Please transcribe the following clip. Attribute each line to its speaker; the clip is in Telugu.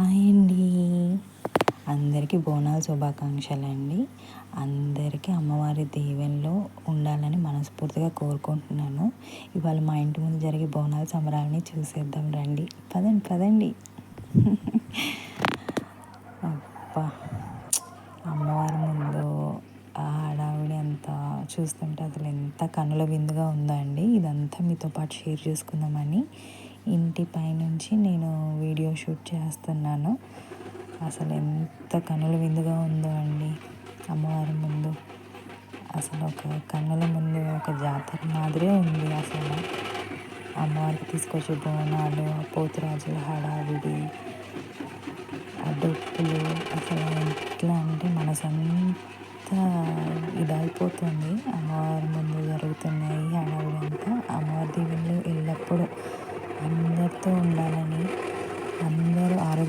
Speaker 1: హాయ్ అండి. అందరికీ బోనాల శుభాకాంక్షలండి. అందరికీ అమ్మవారి దీవెనలో ఉండాలని మనస్ఫూర్తిగా కోరుకుంటున్నాను. ఇవాళ మా ఇంటి ముందు జరిగే బోనాల సంబరాలని చూసేద్దాం రండి. పదండి పదండి. అబ్బా, అమ్మవారి ముందు ఆ హడావిడి అంతా చూస్తుంటే అసలు ఎంత కనుల విందుగా ఉందో అండి. ఇదంతా మీతో పాటు షేర్ చేసుకుందామని ఇంటి పైనుంచి నేను వీడియో షూట్ చేస్తున్నాను. అసలు ఎంత కనుల విందుగా ఉందో అండి అమ్మవారి ముందు. అసలు ఒక కన్నుల ముందు ఒక జాతర మాదిరే ఉంది. అసలు అమ్మవారికి తీసుకొచ్చే బోనాలు, పోతురాజుల హడావిడి, ఆ డొప్పులు, అసలు ఎట్లా అంటే మనసంతా ఇదైపోతుంది. అమ్మవారి ముందు జరుగుతున్నాయి హడావిడి అంతా. అమ్మవారి దీవెనలు ఎల్లప్పుడూ అందరితో ఉండాలని, అందరూ ఆరోగ్య